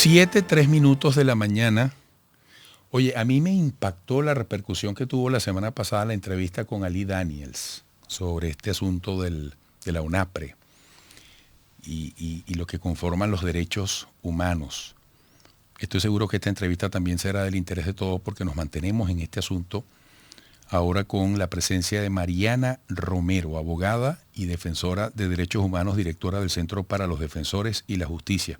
7:03 de la mañana. Oye, a mí me impactó la repercusión que tuvo la semana pasada la entrevista con Ali Daniels sobre este asunto de la UNAPRE y lo que conforman los derechos humanos. Estoy seguro que esta entrevista también será del interés de todos porque nos mantenemos en este asunto ahora con la presencia de Mariana Romero, abogada y defensora de derechos humanos, directora del Centro para los Defensores y la Justicia.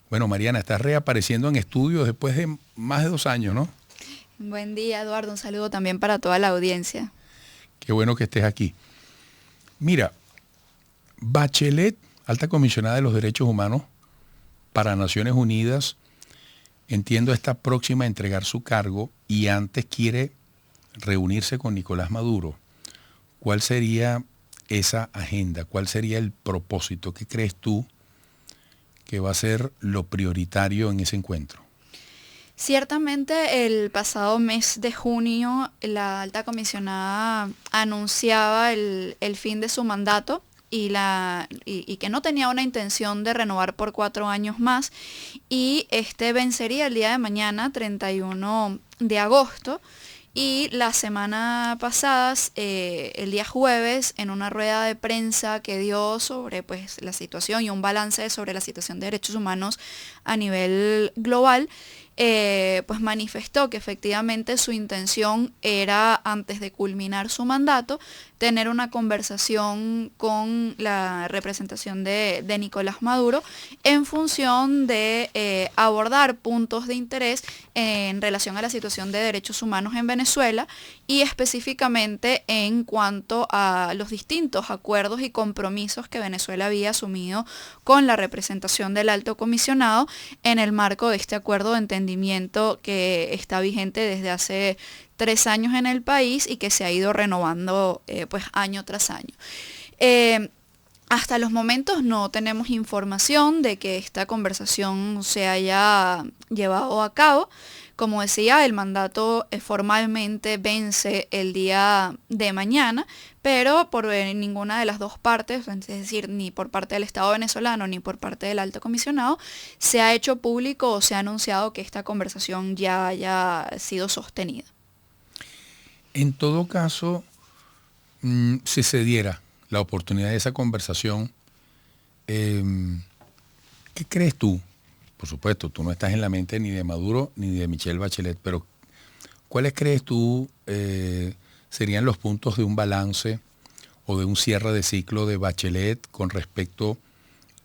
Bueno, Mariana, estás reapareciendo en estudios después de más de 2 años, ¿no? Buen día, Eduardo. Un saludo también para toda la audiencia. Qué bueno que estés aquí. Mira, Bachelet, alta comisionada de los derechos humanos para Naciones Unidas, entiendo está próxima a entregar su cargo y antes quiere reunirse con Nicolás Maduro. ¿Cuál sería esa agenda? ¿Cuál sería el propósito? ¿Qué crees tú que va a ser lo prioritario en ese encuentro? Ciertamente el pasado mes de junio la alta comisionada anunciaba el fin de su mandato y que no tenía una intención de renovar por 4 años más, y este vencería el día de mañana, 31 de agosto. Y la semana pasada, el día jueves, en una rueda de prensa que dio sobre pues, la situación y un balance sobre la situación de derechos humanos a nivel global, pues manifestó que efectivamente su intención era, antes de culminar su mandato, tener una conversación con la representación de Nicolás Maduro en función de abordar puntos de interés en relación a la situación de derechos humanos en Venezuela y específicamente en cuanto a los distintos acuerdos y compromisos que Venezuela había asumido con la representación del alto comisionado en el marco de este acuerdo de entendimiento que está vigente desde hace 3 años en el país y que se ha ido renovando pues año tras año. Hasta los momentos no tenemos información de que esta conversación se haya llevado a cabo. Como decía, el mandato formalmente vence el día de mañana, pero por ninguna de las dos partes, es decir, ni por parte del Estado venezolano ni por parte del alto comisionado, se ha hecho público o se ha anunciado que esta conversación ya haya sido sostenida. En todo caso, si se diera la oportunidad de esa conversación, ¿qué crees tú? Por supuesto, tú no estás en la mente ni de Maduro ni de Michelle Bachelet, pero ¿cuáles crees tú serían los puntos de un balance o de un cierre de ciclo de Bachelet con respecto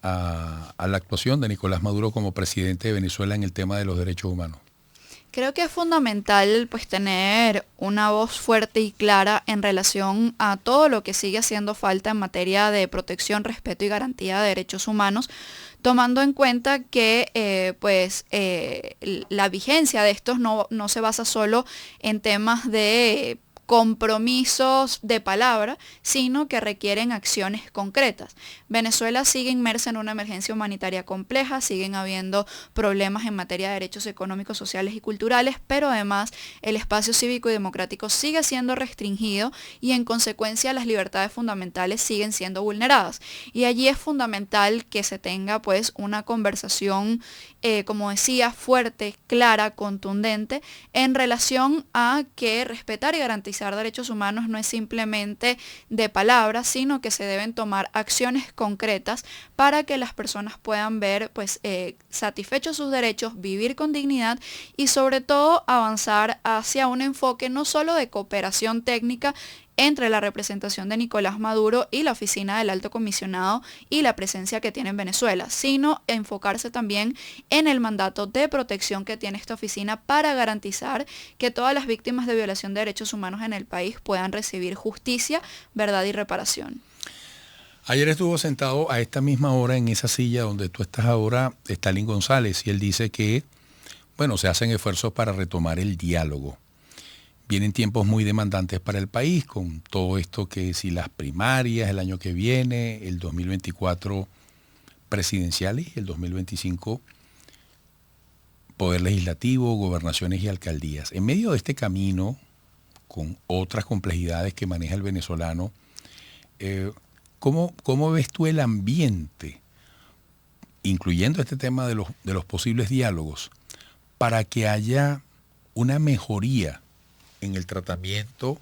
a la actuación de Nicolás Maduro como presidente de Venezuela en el tema de los derechos humanos? Creo que es fundamental pues tener una voz fuerte y clara en relación a todo lo que sigue haciendo falta en materia de protección, respeto y garantía de derechos humanos, tomando en cuenta que la vigencia de estos no se basa solo en temas de compromisos de palabra, sino que requieren acciones concretas. Venezuela sigue inmersa en una emergencia humanitaria compleja, siguen habiendo problemas en materia de derechos económicos, sociales y culturales, pero además el espacio cívico y democrático sigue siendo restringido y en consecuencia las libertades fundamentales siguen siendo vulneradas. Y allí es fundamental que se tenga pues una conversación, como decía, fuerte, clara, contundente, en relación a que respetar y garantizar derechos humanos no es simplemente de palabras, sino que se deben tomar acciones concretas para que las personas puedan ver pues satisfechos sus derechos, vivir con dignidad y sobre todo avanzar hacia un enfoque no solo de cooperación técnica entre la representación de Nicolás Maduro y la oficina del alto comisionado y la presencia que tiene en Venezuela, sino enfocarse también en el mandato de protección que tiene esta oficina para garantizar que todas las víctimas de violación de derechos humanos en el país puedan recibir justicia, verdad y reparación. Ayer estuvo sentado a esta misma hora en esa silla donde tú estás ahora, Stalin González, y él dice que, bueno, se hacen esfuerzos para retomar el diálogo. Vienen tiempos muy demandantes para el país, con todo esto que si las primarias el año que viene, el 2024 presidenciales y el 2025 poder legislativo, gobernaciones y alcaldías. En medio de este camino, con otras complejidades que maneja el venezolano, ¿cómo ves tú el ambiente incluyendo este tema de los posibles diálogos, para que haya una mejoría en el tratamiento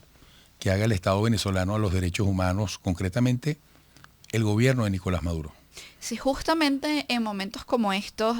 que haga el Estado venezolano a los derechos humanos, concretamente el gobierno de Nicolás Maduro? Sí, justamente en momentos como estos,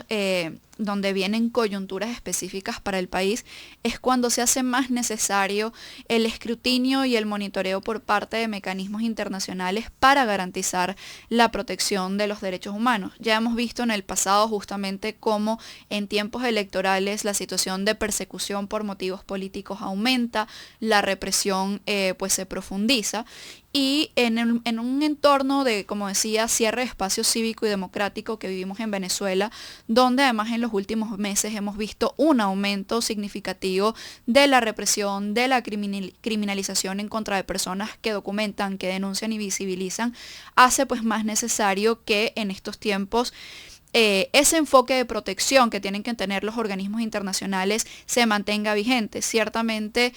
donde vienen coyunturas específicas para el país, es cuando se hace más necesario el escrutinio y el monitoreo por parte de mecanismos internacionales para garantizar la protección de los derechos humanos. Ya hemos visto en el pasado justamente cómo en tiempos electorales la situación de persecución por motivos políticos aumenta, la represión pues se profundiza. Y en un entorno de, como decía, cierre de espacio cívico y democrático que vivimos en Venezuela, donde además en los últimos meses hemos visto un aumento significativo de la represión, de la criminalización en contra de personas que documentan, que denuncian y visibilizan, hace pues más necesario que en estos tiempos ese enfoque de protección que tienen que tener los organismos internacionales se mantenga vigente. Ciertamente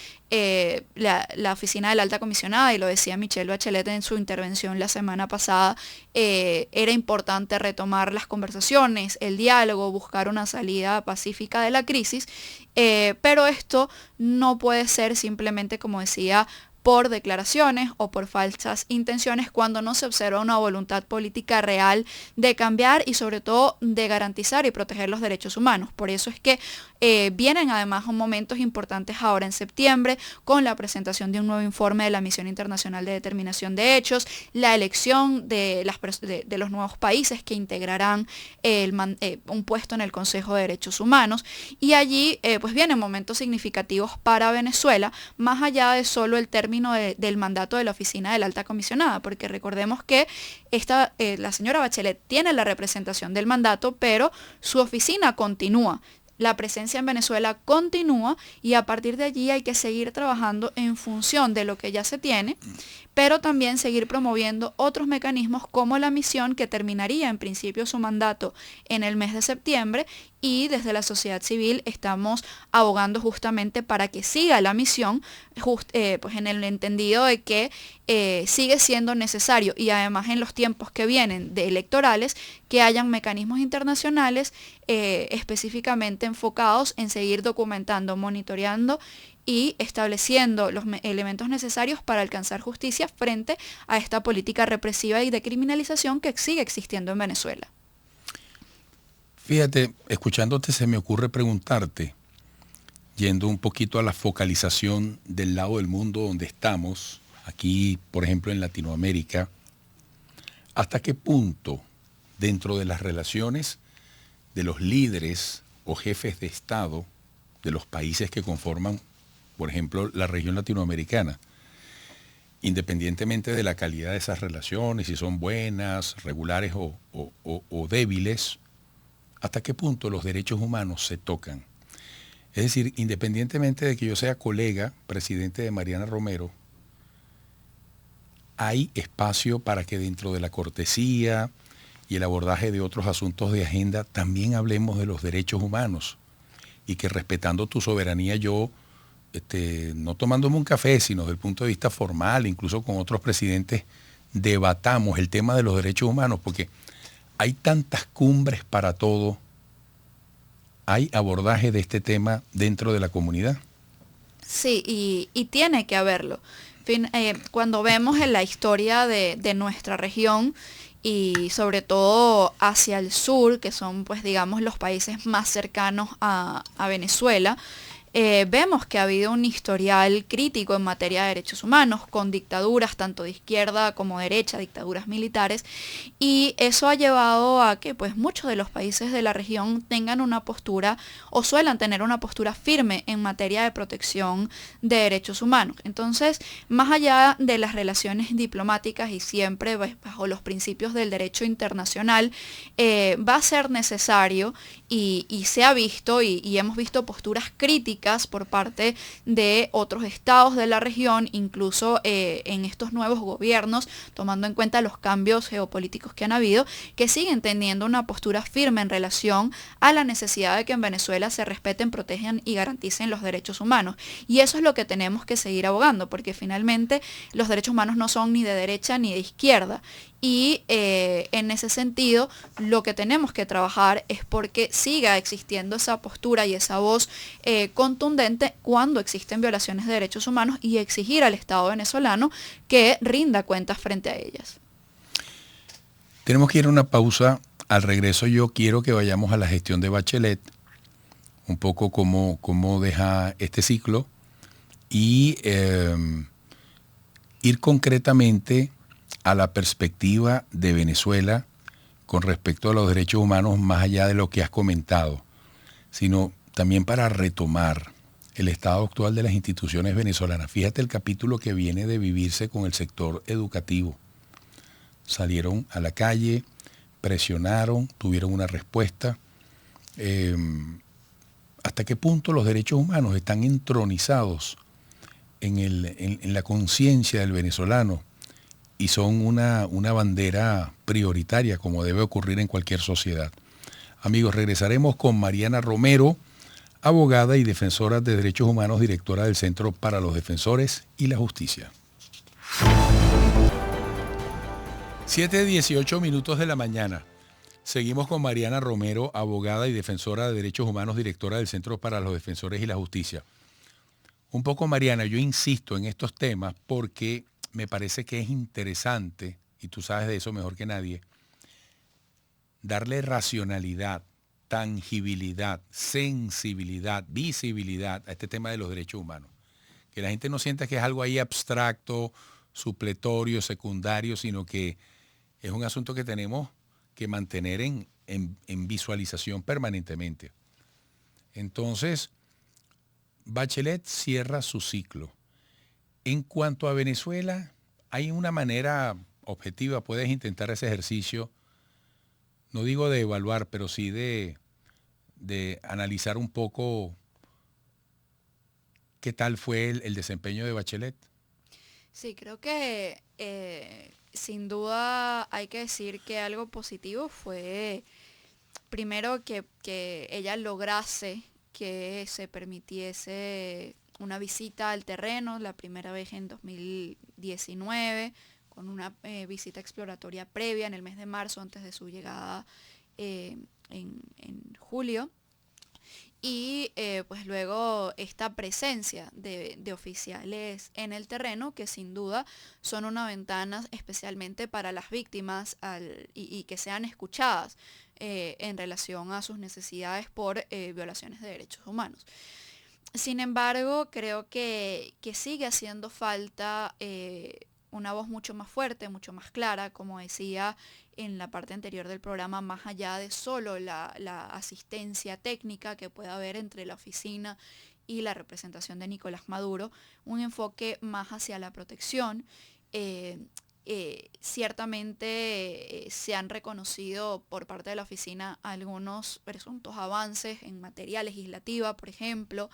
la oficina de la alta comisionada, y lo decía Michelle Bachelet en su intervención la semana pasada, era importante retomar las conversaciones, el diálogo, buscar una salida pacífica de la crisis, pero esto no puede ser simplemente, como decía, por declaraciones o por falsas intenciones cuando no se observa una voluntad política real de cambiar y sobre todo de garantizar y proteger los derechos humanos. Por eso es que vienen además momentos importantes ahora en septiembre con la presentación de un nuevo informe de la Misión Internacional de Determinación de Hechos, la elección de los nuevos países que integrarán un puesto en el Consejo de Derechos Humanos, y allí pues vienen momentos significativos para Venezuela, más allá de solo el término del mandato de la oficina de la alta comisionada, porque recordemos que la señora Bachelet tiene la representación del mandato, pero su oficina continúa. La presencia en Venezuela continúa y a partir de allí hay que seguir trabajando en función de lo que ya se tiene, pero también seguir promoviendo otros mecanismos como la misión, que terminaría en principio su mandato en el mes de septiembre, y desde la sociedad civil estamos abogando justamente para que siga la misión, pues en el entendido de que sigue siendo necesario, y además en los tiempos que vienen de electorales, que hayan mecanismos internacionales específicamente enfocados en seguir documentando, monitoreando y estableciendo los elementos necesarios para alcanzar justicia frente a esta política represiva y de criminalización que sigue existiendo en Venezuela. Fíjate, escuchándote se me ocurre preguntarte, yendo un poquito a la focalización del lado del mundo donde estamos, aquí por ejemplo en Latinoamérica, ¿hasta qué punto dentro de las relaciones de los líderes o jefes de Estado de los países que conforman, por ejemplo, la región latinoamericana, independientemente de la calidad de esas relaciones, si son buenas, regulares o débiles, hasta qué punto los derechos humanos se tocan? Es decir, independientemente de que yo sea colega, presidente de Mariana Romero, hay espacio para que dentro de la cortesía y el abordaje de otros asuntos de agenda también hablemos de los derechos humanos, y que respetando tu soberanía yo, no tomándome un café, sino desde el punto de vista formal, incluso con otros presidentes, debatamos el tema de los derechos humanos, porque hay tantas cumbres para todo. ¿Hay abordaje de este tema dentro de la comunidad? Sí, y tiene que haberlo. Cuando vemos en la historia de nuestra región, y sobre todo hacia el sur, que son pues digamos los países más cercanos a Venezuela, vemos que ha habido un historial crítico en materia de derechos humanos, con dictaduras tanto de izquierda como derecha, dictaduras militares, y eso ha llevado a que pues muchos de los países de la región tengan una postura, o suelan tener una postura firme en materia de protección de derechos humanos. Entonces, más allá de las relaciones diplomáticas y siempre bajo los principios del derecho internacional, va a ser necesario, y se ha visto, y hemos visto posturas críticas por parte de otros estados de la región, incluso en estos nuevos gobiernos, tomando en cuenta los cambios geopolíticos que han habido, que siguen teniendo una postura firme en relación a la necesidad de que en Venezuela se respeten, protejan y garanticen los derechos humanos. Y eso es lo que tenemos que seguir abogando, porque finalmente los derechos humanos no son ni de derecha ni de izquierda. Y en ese sentido, lo que tenemos que trabajar es porque siga existiendo esa postura y esa voz contundente cuando existen violaciones de derechos humanos y exigir al Estado venezolano que rinda cuentas frente a ellas. Tenemos que ir a una pausa. Al regreso yo quiero que vayamos a la gestión de Bachelet, un poco cómo deja este ciclo y ir concretamente a la perspectiva de Venezuela con respecto a los derechos humanos, más allá de lo que has comentado, sino también para retomar el estado actual de las instituciones venezolanas. Fíjate el capítulo que viene de vivirse con el sector educativo. Salieron a la calle, presionaron, tuvieron una respuesta. ¿Hasta qué punto los derechos humanos están entronizados en la conciencia del venezolano y son una bandera prioritaria, como debe ocurrir en cualquier sociedad? Amigos, regresaremos con Mariana Romero, abogada y defensora de derechos humanos, directora del Centro para los Defensores y la Justicia. 7:18 de la mañana. Seguimos con Mariana Romero, abogada y defensora de derechos humanos, directora del Centro para los Defensores y la Justicia. Un poco, Mariana, yo insisto en estos temas porque me parece que es interesante, y tú sabes de eso mejor que nadie, darle racionalidad, tangibilidad, sensibilidad, visibilidad a este tema de los derechos humanos. Que la gente no sienta que es algo ahí abstracto, supletorio, secundario, sino que es un asunto que tenemos que mantener en visualización permanentemente. Entonces, Bachelet cierra su ciclo. En cuanto a Venezuela, hay una manera objetiva, puedes intentar ese ejercicio, no digo de evaluar, pero sí de analizar un poco qué tal fue el desempeño de Bachelet. Sí, creo que sin duda hay que decir que algo positivo fue primero que ella lograse que se permitiese una visita al terreno, la primera vez en 2019, con una visita exploratoria previa en el mes de marzo antes de su llegada en julio. Y pues luego esta presencia de oficiales en el terreno que sin duda son una ventana especialmente para las víctimas y que sean escuchadas en relación a sus necesidades por violaciones de derechos humanos. Sin embargo, creo que sigue haciendo falta una voz mucho más fuerte, mucho más clara, como decía en la parte anterior del programa, más allá de solo la asistencia técnica que pueda haber entre la oficina y la representación de Nicolás Maduro, un enfoque más hacia la protección. Ciertamente se han reconocido por parte de la oficina algunos presuntos avances en materia legislativa, por ejemplo,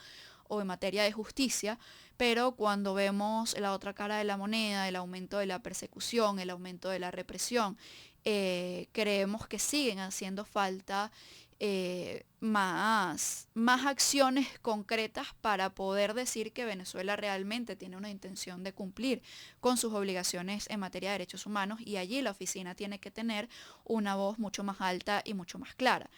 o en materia de justicia, pero cuando vemos la otra cara de la moneda, el aumento de la persecución, el aumento de la represión, creemos que siguen haciendo falta más acciones concretas para poder decir que Venezuela realmente tiene una intención de cumplir con sus obligaciones en materia de derechos humanos, y allí la oficina tiene que tener una voz mucho más alta y mucho más clara.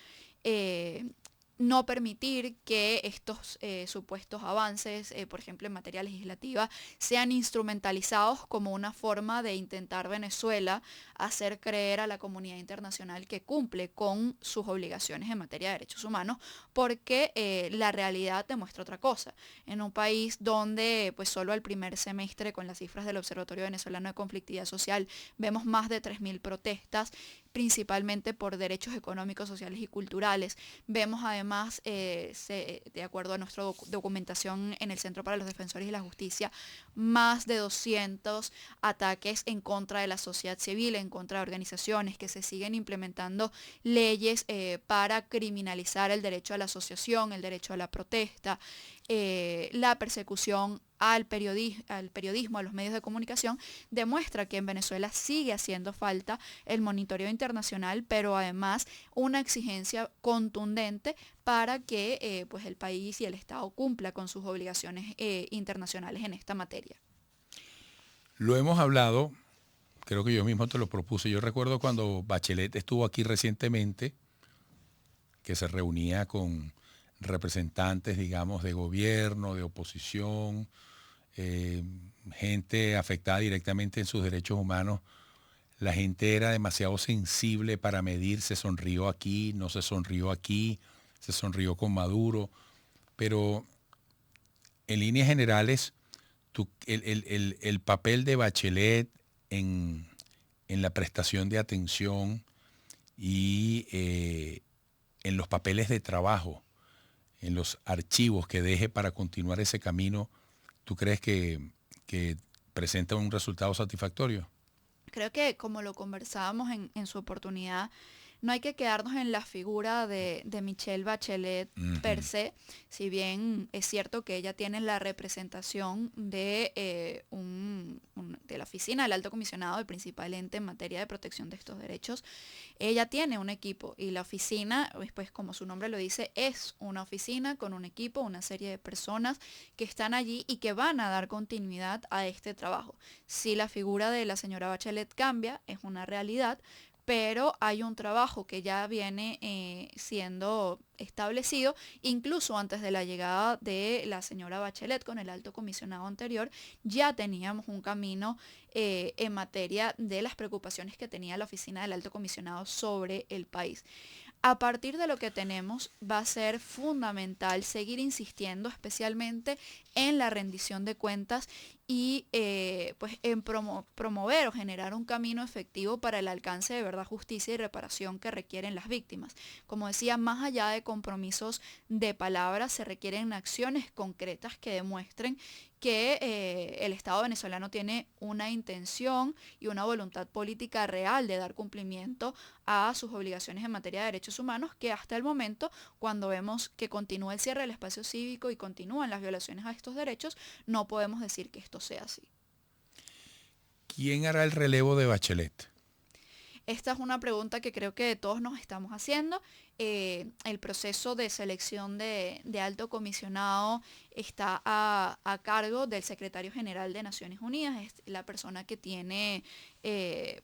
No permitir que estos supuestos avances, por ejemplo en materia legislativa, sean instrumentalizados como una forma de intentar Venezuela hacer creer a la comunidad internacional que cumple con sus obligaciones en materia de derechos humanos, porque la realidad demuestra otra cosa. En un país donde pues solo el primer semestre, con las cifras del Observatorio Venezolano de Conflictividad Social, vemos más de 3.000 protestas, principalmente por derechos económicos, sociales y culturales. Vemos además, de acuerdo a nuestra documentación en el Centro para los Defensores y la Justicia, más de 200 ataques en contra de la sociedad civil, en contra de organizaciones, que se siguen implementando leyes para criminalizar el derecho a la asociación, el derecho a la protesta, la persecución al periodismo, a los medios de comunicación, demuestra que en Venezuela sigue haciendo falta el monitoreo internacional, pero además una exigencia contundente para que pues el país y el Estado cumpla con sus obligaciones internacionales en esta materia. Lo hemos hablado creo que yo mismo te lo propuse. Yo recuerdo cuando Bachelet estuvo aquí recientemente, que se reunía con representantes, digamos, de gobierno, de oposición, gente afectada directamente en sus derechos humanos. La gente era demasiado sensible para medir, se sonrió aquí, no se sonrió aquí, se sonrió con Maduro, pero en líneas generales, el papel de Bachelet en la prestación de atención y en los papeles de trabajo, en los archivos que deje para continuar ese camino, ¿tú crees que presenta un resultado satisfactorio? Creo que como lo conversábamos en su oportunidad, no hay que quedarnos en la figura de Michelle Bachelet per Ujú. se, si bien es cierto que ella tiene la representación de, de la oficina del Alto Comisionado, el principal ente en materia de protección de estos derechos. Ella tiene un equipo y la oficina, pues como su nombre lo dice, es una oficina con un equipo, una serie de personas que están allí y que van a dar continuidad a este trabajo. Si la figura de la señora Bachelet cambia, es una realidad, pero hay un trabajo que ya viene siendo establecido, incluso antes de la llegada de la señora Bachelet con el alto comisionado anterior, ya teníamos un camino en materia de las preocupaciones que tenía la oficina del alto comisionado sobre el país. A partir de lo que tenemos, va a ser fundamental seguir insistiendo especialmente en la rendición de cuentas y pues en promover o generar un camino efectivo para el alcance de verdad, justicia y reparación que requieren las víctimas. Como decía, más allá de compromisos de palabras, se requieren acciones concretas que demuestren que el Estado venezolano tiene una intención y una voluntad política real de dar cumplimiento a sus obligaciones en materia de derechos humanos, que hasta el momento, cuando vemos que continúa el cierre del espacio cívico y continúan las violaciones a estos derechos, no podemos decir que esto sea así. ¿Quién hará el relevo de Bachelet? Esta es una pregunta que creo que todos nos estamos haciendo. El proceso de selección de alto comisionado está a cargo del secretario general de Naciones Unidas, es la persona que tiene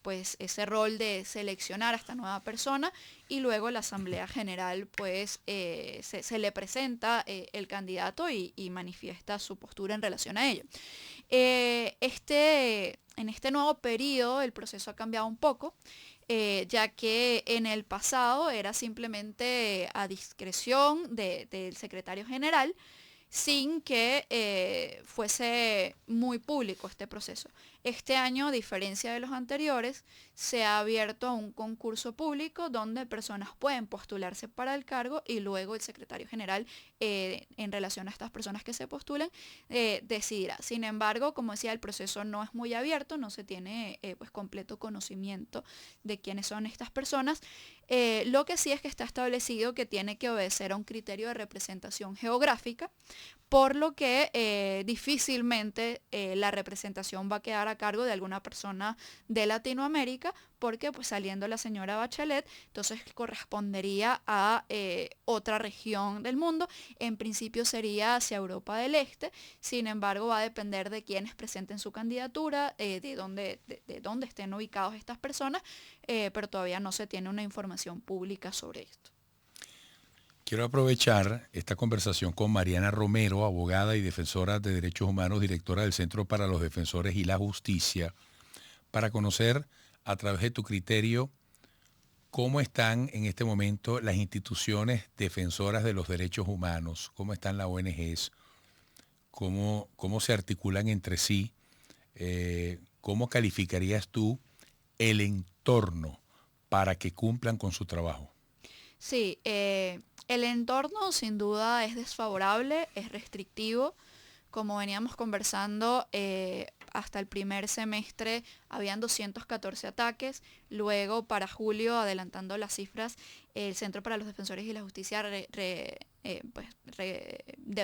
pues ese rol de seleccionar a esta nueva persona, y luego la Asamblea General pues se le presenta el candidato y manifiesta su postura en relación a ello. En este nuevo periodo el proceso ha cambiado un poco, ya que en el pasado era simplemente a discreción del secretario general, sin que fuese muy público este proceso. Este año, a diferencia de los anteriores, se ha abierto a un concurso público donde personas pueden postularse para el cargo y luego el secretario general, en relación a estas personas que se postulen, decidirá. Sin embargo, como decía, el proceso no es muy abierto, no se tiene pues completo conocimiento de quiénes son estas personas. Lo que sí es que está establecido que tiene que obedecer a un criterio de representación geográfica, por lo que difícilmente la representación va a quedar a cargo de alguna persona de Latinoamérica, porque pues saliendo la señora Bachelet, entonces correspondería a otra región del mundo. En principio sería hacia Europa del Este, sin embargo va a depender de quienes presenten su candidatura, de dónde estén ubicados estas personas, pero todavía no se tiene una información pública sobre esto. Quiero aprovechar esta conversación con Mariana Romero, abogada y defensora de derechos humanos, directora del Centro para los Defensores y la Justicia, para conocer a través de tu criterio cómo están en este momento las instituciones defensoras de los derechos humanos, cómo están las ONGs, cómo se articulan entre sí, cómo calificarías tú el entorno para que cumplan con su trabajo. Sí, el entorno sin duda es desfavorable, es restrictivo. Como veníamos conversando, hasta el primer semestre habían 214 ataques, luego para julio, adelantando las cifras, el Centro para los Defensores y la Justicia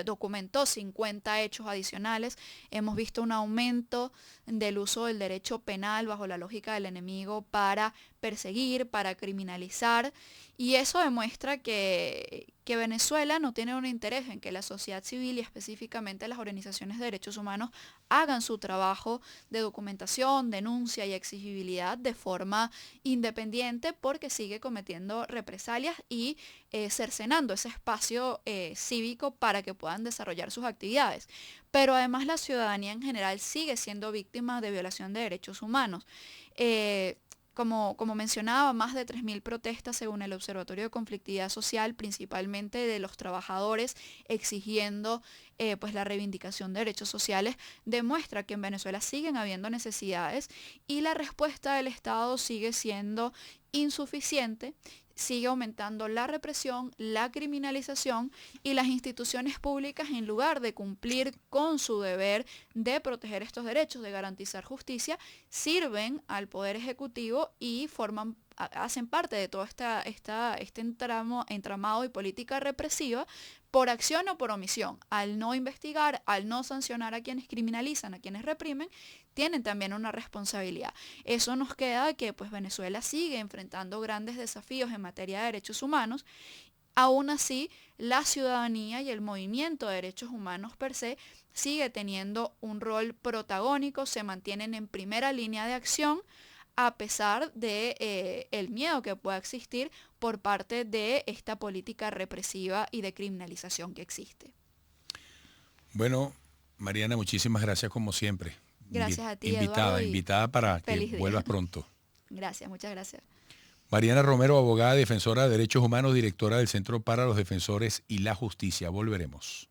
documentó 50 hechos adicionales. Hemos visto un aumento del uso del derecho penal bajo la lógica del enemigo para perseguir, para criminalizar, y eso demuestra que Venezuela no tiene un interés en que la sociedad civil y específicamente las organizaciones de derechos humanos hagan su trabajo de documentación, denuncia y exigibilidad de forma independiente, porque sigue cometiendo represalias y cercenando ese espacio cívico para que puedan desarrollar sus actividades. Pero además la ciudadanía en general sigue siendo víctima de violación de derechos humanos. Como mencionaba, más de 3.000 protestas según el Observatorio de Conflictividad Social, principalmente de los trabajadores exigiendo pues la reivindicación de derechos sociales, demuestra que en Venezuela siguen habiendo necesidades y la respuesta del Estado sigue siendo insuficiente. Sigue aumentando la represión, la criminalización, y las instituciones públicas, en lugar de cumplir con su deber de proteger estos derechos, de garantizar justicia, sirven al Poder Ejecutivo y hacen parte de todo este entramado y política represiva por acción o por omisión. Al no investigar, al no sancionar a quienes criminalizan, a quienes reprimen, tienen también una responsabilidad. Eso nos queda que pues Venezuela sigue enfrentando grandes desafíos en materia de derechos humanos. Aún así, la ciudadanía y el movimiento de derechos humanos per se sigue teniendo un rol protagónico, se mantienen en primera línea de acción, a pesar de el miedo que pueda existir por parte de esta política represiva y de criminalización que existe. Bueno, Mariana, muchísimas gracias como siempre. Gracias a ti, Eduardo, invitada para que vuelvas pronto. Gracias, muchas gracias. Mariana Romero, abogada, defensora de derechos humanos, directora del Centro para los Defensores y la Justicia. Volveremos.